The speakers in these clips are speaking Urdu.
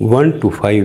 1 to 5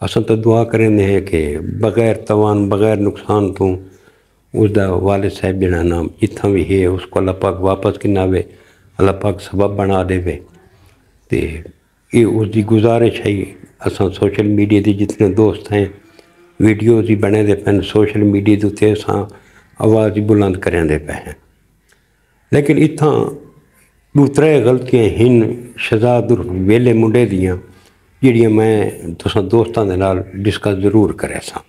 اصل تو دعا کریں ہیں کہ بغیر توان بغیر نقصان تو اس دا والد صاحب جڑا نام جتھاں بھی ہے اس کو اللہ پاک واپس کناوے، اللہ پاک سبب بنا دے وے۔ تے یہ اس دی گزارش ہے اساں سوشل میڈیا دی جتنے دوست ہیں ویڈیوز ہی بنے دے پہن سوشل میڈیا دے اساں آواز ہی بلند کریں دے پہ ہیں، لیکن اتھاں دو ترے غلطیاں ہن شہزاد ویلے منڈے دیاں جڑیاں میں تساں دوستاں دے نال ڈسکس ضرور کرے ساں۔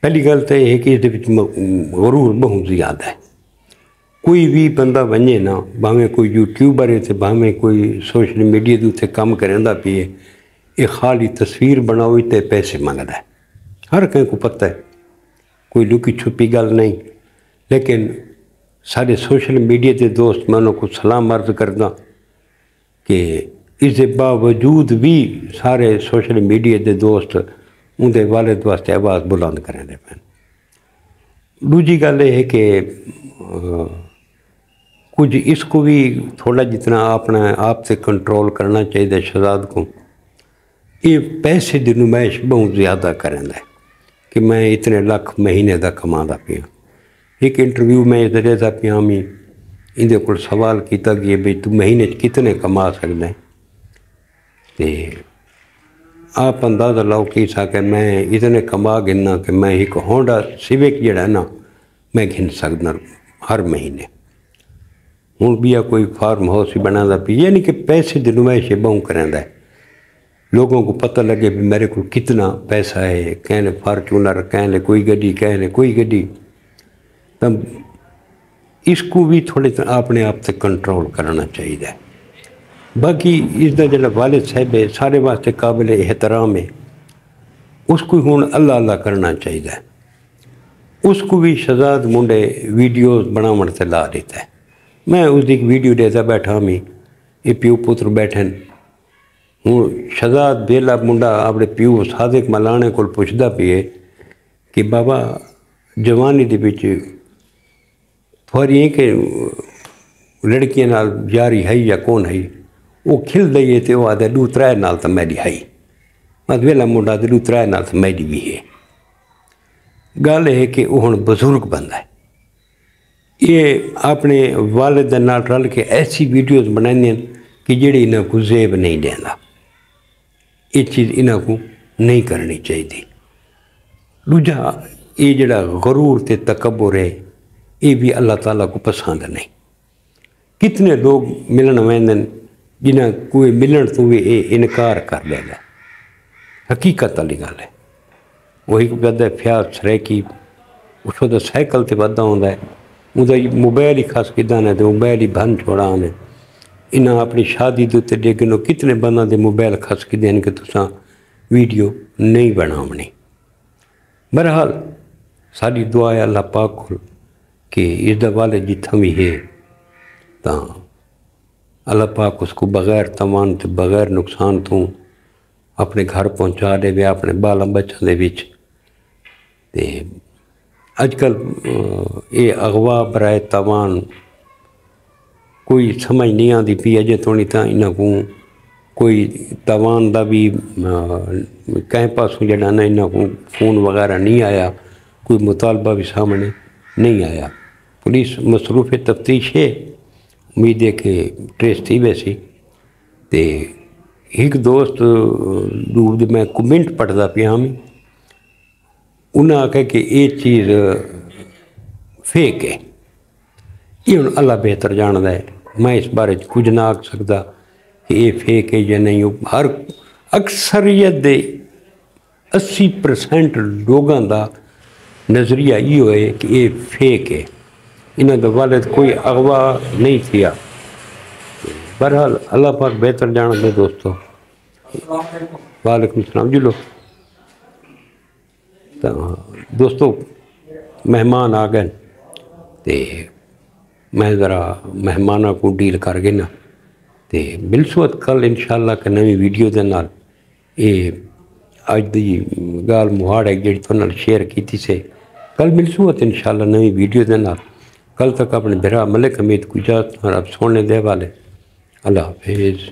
پہلی گل تو یہ ہے کہ اس دے وچ غرور بہت زیادہ ہے۔ کوئی بھی بندہ بنے نا، بھاویں کوئی یوٹیوبر ہے تے بھاویں کوئی سوشل میڈیا دے تے کام کریندا پیے، یہ خالی تصویر بناوی تے پیسے منگدا ہے، ہر کہیں کو پتہ ہے، کوئی لکی چھپی گل نہیں۔ لیکن سارے سوشل میڈیا دے دوست میں انہوں کو سلام عرض کردا کہ اس دے باوجود بھی سارے سوشل میڈیا دے دوست ان دے والد واسطے آواز بلند کریں دے پہن۔ دوسری گل یہ ہے کہ کچھ اس کو بھی تھوڑا جتنا اپنا آپ سے کنٹرول کرنا چاہیے شہزاد کو۔ یہ پیسے دی نمائش بہت زیادہ کریں دے کہ میں اتنے لاکھ مہینے دا کما دا پیا۔ ایک انٹرویو میں اس طرح دا پیا ہمیں اندے کو سوال کیتا گیا بھئی تو مہینے کتنے کما سکتے ہیں، تے آپ اندازہ لاؤ کی سا کہ میں اتنے کما گننا کہ میں ایک ہونڈا سیوک جڑا ہے نا میں گھن سکتا ہر مہینے۔ ہوں بھی کوئی فارم ہاؤس ہی بنا دا پی، یعنی کہ پیسے دی نمائش بہت کریں دا ہے، لوگوں کو پتہ لگے بھی میرے کو کتنا پیسہ ہے، کہیں لے فارچونر، کہیں لے کوئی گڈی، کہیں لے کوئی گڈی۔ تب اس کو بھی تھوڑے اپنے آپ سے کنٹرول کرنا چاہیے۔ باقی اس دا جڑا والد صاحب ہے سارے واسطے قابل احترام ہے، اس کو ہوں اللہ اللہ کرنا چاہیے۔ اس کو بھی شہزاد منڈے ویڈیوز بناون سے لا دیتا ہے۔ میں اس دی ایک ویڈیو دیتا بیٹھا ہمیں، یہ پیو پتر بیٹھن، ہوں شہزاد بیلا منڈا اپنے پیو صادق ملانے کو پوچھدا پیے کہ بابا جوانی دے وچ تھوڑی ہے کہ لڑکیاں نال یاری ہے یا کون ہے، وہ کھل دئیے تے وہ آدھے دو ترائے نال تو میری ہے، میں ویلا منڈا دے دو ترائے نال تو میری بھی ہے۔ گل ہے کہ وہ ہن بزرگ بندہ ہے، یہ اپنے والد نال رل کے ایسی ویڈیوز بنائیں کہ جڑی انہاں کو زیب نہیں دینا، یہ چیز انہاں کو نہیں کرنی چاہیے۔ دوجا یہ جڑا غرور تے تکبر ہے یہ بھی اللہ تعالیٰ کو پسند نہیں۔ کتنے لوگ ملن ویندن جنہاں کوئی ملن تو بھی انکار کر لے گا، حقیقت والی گل ہے۔ وہی کہتا ہے فیاض سریکی اس وقت سائیکل تے ودا ہوندا ہے، انہیں موبائل ہی خاص کدا نے تو موبائل ہی بند چھوڑا نے، انہاں اپنی شادی دے تے دیکھنو کتنے بندہ دے موبائل خاص کدے ہیں کہ تساں ویڈیو نہیں بناونی۔ بہرحال ساری دعا ہے اللہ پاک کو کہ اس دا والد جتھاں بھی ہے تا اللہ پاک اس کو بغیر تاوان تے بغیر نقصان تو اپنے گھر پہنچا دے وے اپنے بالاں بچوں دے وچ۔ تے اج کل یہ اغوا برائے تاوان کوئی سمجھ نہیں آتی پی، اجے تھوڑی تا انہاں کو کوئی تاوان دا بھی کہیں پاسوں جڑا نا انہاں کو فون وغیرہ نہیں آیا، کوئی مطالبہ بھی سامنے نہیں آیا۔ پولیس مصروف تفتیش ہے، امید ہے کہ ٹریس تھی ویسی۔ تے ایک دوست دور میں کمنٹ پڑھتا پیا ہمیں، انہاں آکھا کہ یہ چیز فیک ہے، یہ اللہ بہتر جاندا ہے، میں اس بارے کچھ نہ آکھ سکتا کہ یہ فیک ہے یا نہیں۔ ہر اکثریت دے 80% لوگاں دا نظریہ یہ ہوئے کہ یہ فیک ہے، انہاں دا والد کوئی اغوا نہیں کیا۔ بہرحال اللہ پاک بہتر جاندا ہے دوستو۔ وعلیکم السلام جی لو۔ دوستو مہمان آ گئے تے میں ذرا مہمانوں کو ڈیل کر گئے نا تے بالسوت کل انشاءاللہ کہ نوی ویڈیو دے نال یہ اج دی گال مہاڑ ہے جڑی تو نال شیئر کیتی سے کل بالسوت انشاءاللہ نوی ویڈیو دے نال۔ کل تک اپنے بھرا ملک امید کو اجازت اور اب سونے دے والے اللہ حافظ۔